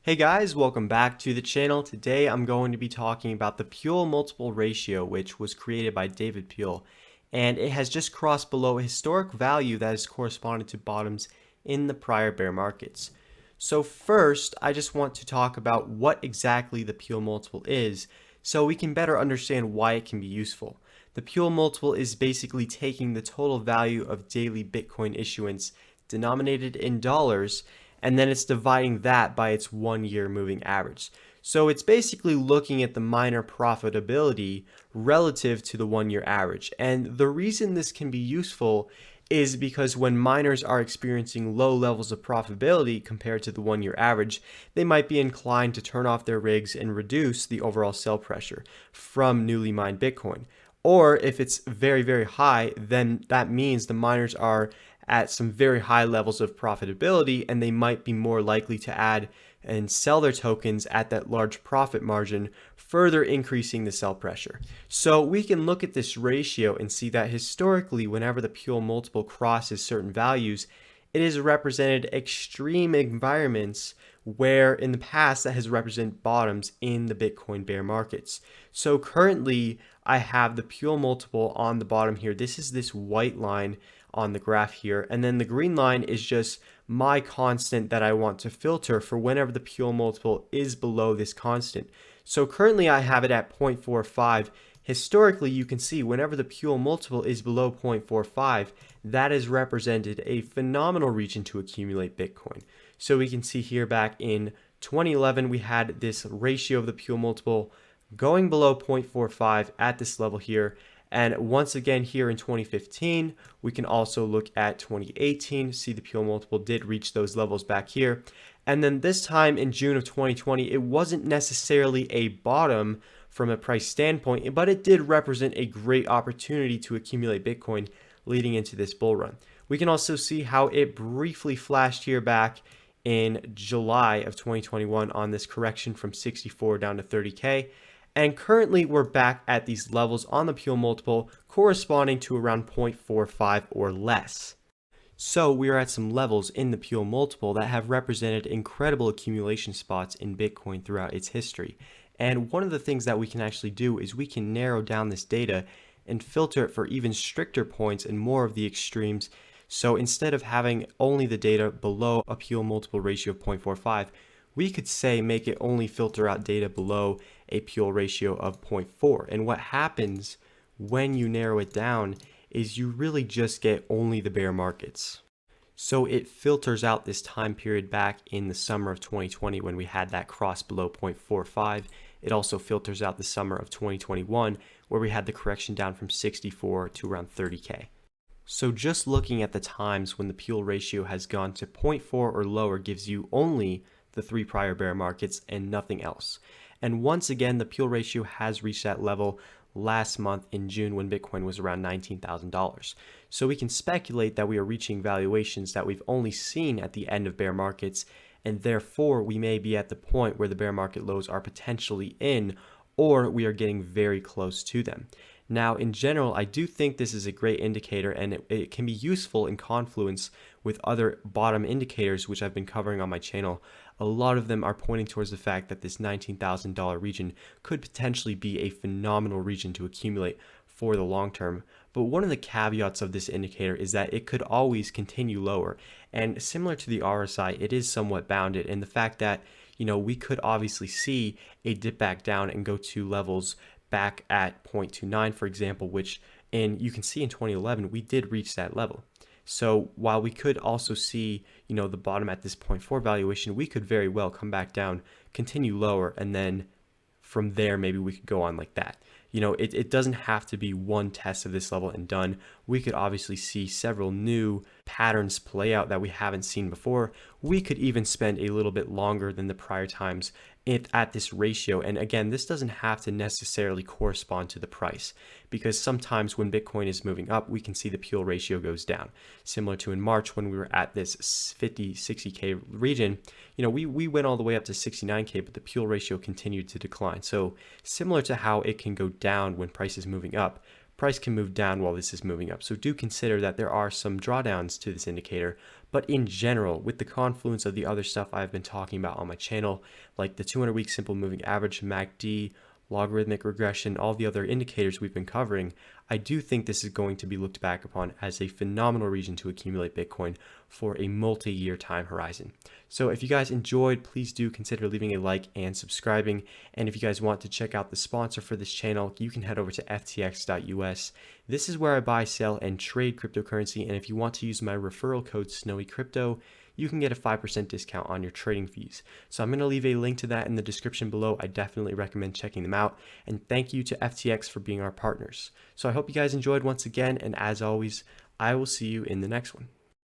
Hey guys, welcome back to the channel. Today I'm going to be talking about the Puell Multiple ratio, which was created by David Puell, and it has just crossed below a historic value that has corresponded to bottoms in the prior bear markets. So first, I just want to talk about what exactly the Puell Multiple is so we can better understand why it can be useful. The Puell Multiple is basically taking the total value of daily Bitcoin issuance denominated in dollars, and then it's dividing that by its 1 year moving average. So it's basically looking at the miner profitability relative to the 1 year average. And the reason this can be useful is because when miners are experiencing low levels of profitability compared to the 1 year average, they might be inclined to turn off their rigs and reduce the overall sell pressure from newly mined Bitcoin. Or if it's very, very high, then that means the miners are at some very high levels of profitability and they might be more likely to add and sell their tokens at that large profit margin, further increasing the sell pressure. So we can look at this ratio and see that historically, whenever the Puell multiple crosses certain values, it has represented extreme environments where in the past that has represented bottoms in the Bitcoin bear markets. So currently I have the Puell multiple on the bottom here. This is this white line on the graph here, and then the green line is just my constant that I want to filter for whenever the Puell multiple is below this constant. So currently I have it at 0.45. Historically, you can see whenever the Puell multiple is below 0.45, that is represented a phenomenal region to accumulate Bitcoin. So we can see here back in 2011, we had this ratio of the Puell multiple going below 0.45 at this level here. And once again here in 2015, we can also look at 2018, see the Puell multiple did reach those levels back here. And then this time in June of 2020, it wasn't necessarily a bottom from a price standpoint, but it did represent a great opportunity to accumulate Bitcoin leading into this bull run. We can also see how it briefly flashed here back in July of 2021 on this correction from 64 down to 30K. And currently we're back at these levels on the Puell multiple corresponding to around 0.45 or less. So we are at some levels in the Puell multiple that have represented incredible accumulation spots in Bitcoin throughout its history. And one of the things that we can actually do is we can narrow down this data and filter it for even stricter points and more of the extremes. So instead of having only the data below a Puell multiple ratio of 0.45, we could say make it only filter out data below a Puell ratio of 0.4. And what happens when you narrow it down is you really just get only the bear markets. So it filters out this time period back in the summer of 2020 when we had that cross below 0.45. It also filters out the summer of 2021 where we had the correction down from 64 to around 30K. So just looking at the times when the Puell ratio has gone to 0.4 or lower gives you only the 3 prior bear markets and nothing else. And once again, the Puell ratio has reached that level last month in June when Bitcoin was around $19,000. So we can speculate that we are reaching valuations that we've only seen at the end of bear markets, and therefore we may be at the point where the bear market lows are potentially in, or we are getting very close to them. Now, in general, I do think this is a great indicator, and it can be useful in confluence with other bottom indicators, which I've been covering on my channel. A lot of them are pointing towards the fact that this $19,000 region could potentially be a phenomenal region to accumulate for the long term. But one of the caveats of this indicator is that it could always continue lower. And similar to the RSI, it is somewhat bounded in the fact that, we could obviously see a dip back down and go to levels back at 0.29, for example, which you can see in 2011, we did reach that level. So while we could also see, the bottom at this 0.4 valuation, we could very well come back down, continue lower, and then from there, maybe we could go on like that. It doesn't have to be one test of this level and done. We could obviously see several new patterns play out that we haven't seen before. We could even spend a little bit longer than the prior times at this ratio. And again, this doesn't have to necessarily correspond to the price, because sometimes when Bitcoin is moving up, we can see the Puell ratio goes down. Similar to in March when we were at this 50, 60K region, we went all the way up to 69K, but the Puell ratio continued to decline. So similar to how it can go down when price is moving up, price can move down while this is moving up. So do consider that there are some drawdowns to this indicator. But in general, with the confluence of the other stuff I've been talking about on my channel, like the 200-week simple moving average, MACD, logarithmic regression, all the other indicators we've been covering, I do think this is going to be looked back upon as a phenomenal region to accumulate Bitcoin for a multi-year time horizon. So if you guys enjoyed, please do consider leaving a like and subscribing. And if you guys want to check out the sponsor for this channel, you can head over to ftx.us. This is where I buy, sell, and trade cryptocurrency. And if you want to use my referral code SNOWYCRYPTO, you can get a 5% discount on your trading fees. So I'm going to leave a link to that in the description below. I definitely recommend checking them out. And thank you to FTX for being our partners. So I hope you guys enjoyed once again. And as always, I will see you in the next one.